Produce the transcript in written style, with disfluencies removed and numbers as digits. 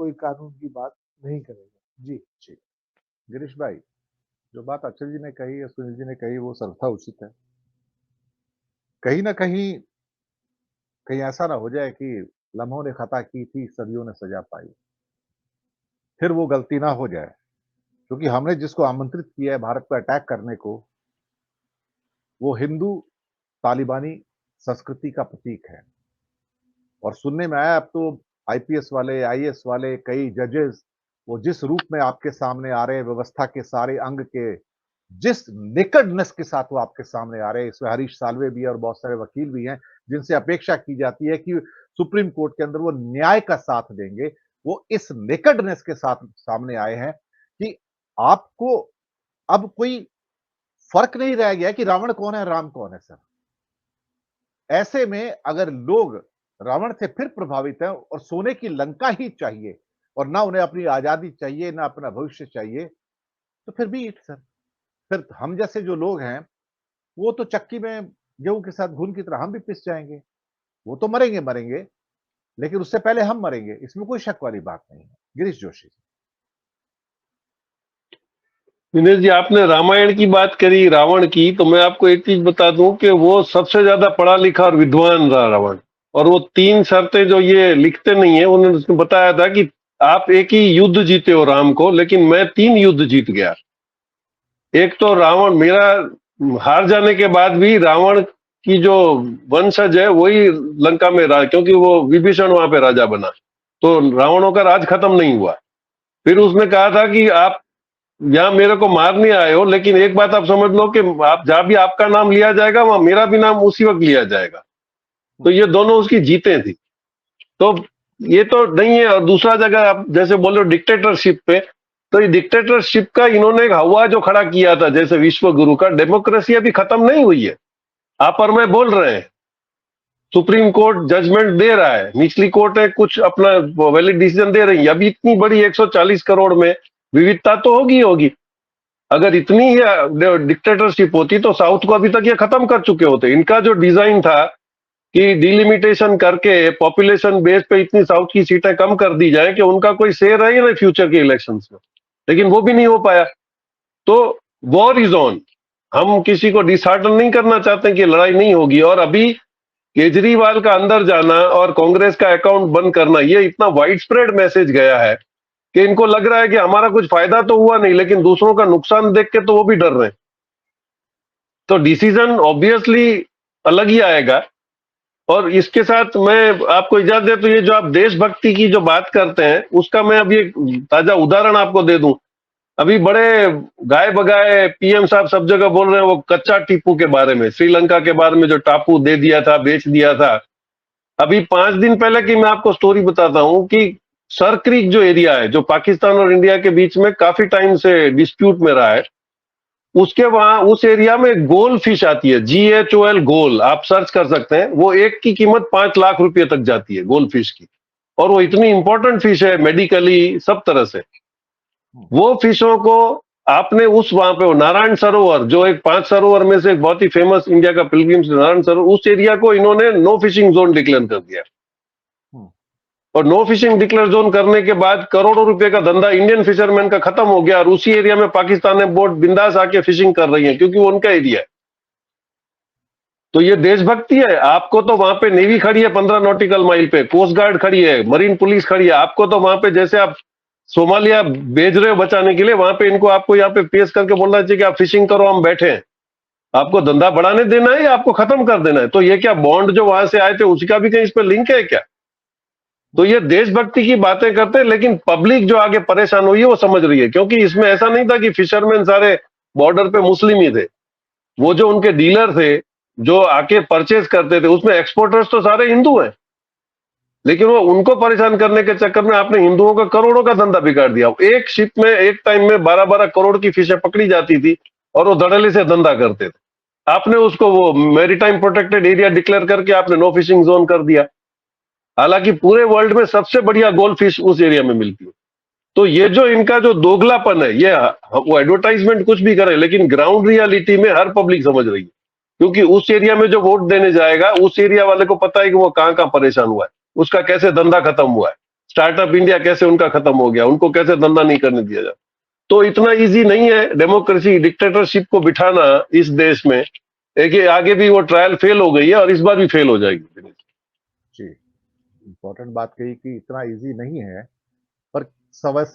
कोई कानून की बात नहीं करेगा। जी। जी। गिरीश भाई, जो बात अक्षय जी ने कही या सुनील जी ने कही वो सर्वथा उचित है। कहीं न कहीं, कहीं ऐसा ना हो जाए कि लम्हों ने खता की थी, सदियों ने सजा पाई। फिर वो गलती ना हो जाए, क्योंकि हमने जिसको आमंत्रित किया है भारत पे अटैक करने को, वो हिंदू तालिबानी संस्कृति का प्रतीक है। और सुनने में आया अब तो आईपीएस वाले, आईएएस वाले, कई जजेस वो जिस रूप में आपके सामने आ रहे हैं, व्यवस्था के सारे अंग के जिस नेकेडनेस के साथ वो आपके सामने आ रहे हैं, इसमें हरीश साल्वे भी है और बहुत सारे वकील भी हैं, जिनसे अपेक्षा की जाती है कि सुप्रीम कोर्ट के अंदर वो न्याय का साथ देंगे। वो इस नेकेडनेस के साथ सामने आए हैं कि आपको अब कोई फर्क नहीं रह गया कि रावण कौन है, राम कौन है सर। ऐसे में अगर लोग रावण से फिर प्रभावित हैं और सोने की लंका ही चाहिए और ना उन्हें अपनी आजादी चाहिए, ना अपना भविष्य चाहिए, तो फिर भी सर, फिर हम जैसे जो लोग हैं, वो तो चक्की में गेहूं के साथ घुन की तरह हम भी पिस जाएंगे। वो तो मरेंगे मरेंगे, लेकिन उससे पहले हम मरेंगे, इसमें कोई शक वाली बात नहीं है। गिरीश जोशी। विनेश जी, आपने रामायण की बात करी, रावण की, तो मैं आपको एक चीज बता दूं कि वो सबसे ज्यादा पढ़ा लिखा और विद्वान रहा रावण। और वो 3 शर्तें जो ये लिखते नहीं है, उन्होंने उसने बताया था कि आप एक ही युद्ध जीते हो राम को, लेकिन मैं 3 युद्ध जीत गया। एक तो रावण, मेरा हार जाने के बाद भी रावण की जो वंशज है वही लंका में रहा, क्योंकि वो विभीषण वहां पे राजा बना, तो रावणों का राज खत्म नहीं हुआ। फिर उसने कहा था कि आप यहाँ मेरे को मारने आए हो, लेकिन एक बात आप समझ लो कि आप जहां भी आपका नाम लिया जाएगा वहां मेरा भी नाम उसी वक्त लिया जाएगा। तो ये दोनों उसकी जीतें थी। तो ये तो नहीं है। और दूसरा जगह आप जैसे बोल रहे हो डिक्टेटरशिप पे, तो ये डिक्टेटरशिप का इन्होंने एक हवा जो खड़ा किया था जैसे विश्व गुरु का, डेमोक्रेसी अभी खत्म नहीं हुई है। आप और मैं बोल रहे हैं, सुप्रीम कोर्ट जजमेंट दे रहा है, निचली कोर्ट है कुछ अपना वैलिड डिसीजन दे रही है। अभी इतनी बड़ी 140 करोड़ में विविधता तो होगी होगी। अगर इतनी ही डिक्टेटरशिप होती तो साउथ को अभी तक ये खत्म कर चुके होते। इनका जो डिजाइन था कि डिलिमिटेशन करके पॉपुलेशन बेस पे इतनी साउथ की सीटें कम कर दी जाए कि उनका कोई शेयर रहे ना फ्यूचर के इलेक्शंस में, लेकिन वो भी नहीं हो पाया। तो वॉर इज ऑन। हम किसी को डिसहार्टन नहीं करना चाहते कि लड़ाई नहीं होगी। और अभी केजरीवाल का अंदर जाना और कांग्रेस का अकाउंट बंद करना, ये इतना वाइड स्प्रेड मैसेज गया है कि इनको लग रहा है कि हमारा कुछ फायदा तो हुआ नहीं, लेकिन दूसरों का नुकसान देख के तो वो भी डर रहे हैं। तो डिसीजन ऑब्वियसली अलग ही आएगा। और इसके साथ मैं आपको इजाजत दे तो ये जो आप देशभक्ति की जो बात करते हैं उसका मैं अभी एक ताजा उदाहरण आपको दे दूं। अभी बड़े गाय बगाए पीएम साहब सब जगह बोल रहे हैं वो कच्चा टीपू के बारे में, श्रीलंका के बारे में, जो टापू दे दिया था, बेच दिया था। अभी 5 दिन पहले की मैं आपको स्टोरी बताता हूं कि सर क्रीक जो एरिया है, जो पाकिस्तान और इंडिया के बीच में काफी टाइम से डिस्प्यूट में रहा है, उसके वहां उस एरिया में गोल फिश आती है, GHOL गोल, आप सर्च कर सकते हैं। वो एक की कीमत 5 लाख रुपए तक जाती है गोल फिश की। और वो इतनी इंपॉर्टेंट फिश है मेडिकली सब तरह से। वो फिशों को आपने उस वहां पे नारायण सरोवर, जो एक 5 सरोवर में से एक बहुत ही फेमस इंडिया का पिलग्रिम्स नारायण सरोवर, उस एरिया को इन्होंने नो फिशिंग जोन डिक्लेयर कर दिया। और नो फिशिंग डिक्लेयर जोन करने के बाद करोड़ों रुपए का धंधा इंडियन फिशरमैन का खत्म हो गया। और उसी एरिया में पाकिस्तानी बोट बिंदास आके फिशिंग कर रही है, क्योंकि वो उनका एरिया है। तो ये देशभक्ति है। आपको तो वहां पे नेवी खड़ी है 15 नॉटिकल माइल पे, कोस्ट गार्ड खड़ी है, मरीन पुलिस खड़ी है। आपको तो वहां पे जैसे आप सोमालिया भेज रहे हो बचाने के लिए, वहां पे इनको आपको यहाँ पे पेश करके बोलना चाहिए कि आप फिशिंग करो, हम बैठे हैं। आपको धंधा बढ़ाने देना है या आपको खत्म कर देना है? तो ये क्या बॉन्ड जो वहां से आए थे उसका भी कहीं इस पर लिंक है क्या? तो ये देशभक्ति की बातें करते हैं, लेकिन पब्लिक जो आगे परेशान हुई है वो समझ रही है। क्योंकि इसमें ऐसा नहीं था कि फिशरमैन सारे बॉर्डर पे मुस्लिम ही थे। वो जो उनके डीलर थे जो आके परचेज करते थे, उसमें एक्सपोर्टर्स तो सारे हिंदू हैं। लेकिन वो उनको परेशान करने के चक्कर में आपने हिंदुओं का करोड़ों का धंधा बिगाड़ दिया। एक शिप में एक टाइम में 12-12 करोड़ की फिशें पकड़ी जाती थी और वो धड़ल्ले से धंधा करते थे। आपने उसको वो मैरीटाइम प्रोटेक्टेड एरिया डिक्लेयर करके आपने नो फिशिंग जोन कर दिया। हालांकि पूरे वर्ल्ड में सबसे बढ़िया गोल्ड फिश उस एरिया में मिलती है। तो ये जो इनका जो दोगलापन है, ये वो एडवर्टाइजमेंट कुछ भी करे, लेकिन ग्राउंड रियलिटी में हर पब्लिक समझ रही है। क्योंकि उस एरिया में जो वोट देने जाएगा, उस एरिया वाले को पता है कि वो कहां कहां परेशान हुआ है, उसका कैसे धंधा खत्म हुआ है। स्टार्टअप इंडिया कैसे उनका खत्म हो गया, उनको कैसे धंधा नहीं करने दिया जाता। तो इतना इजी नहीं है डेमोक्रेसी, डिक्टेटरशिप को बिठाना इस देश में। एक ये आगे भी वो ट्रायल फेल हो गई है और इस बार भी फेल हो जाएगी। जी, इम्पोर्टेंट बात कही कि इतना इजी नहीं है, पर समझ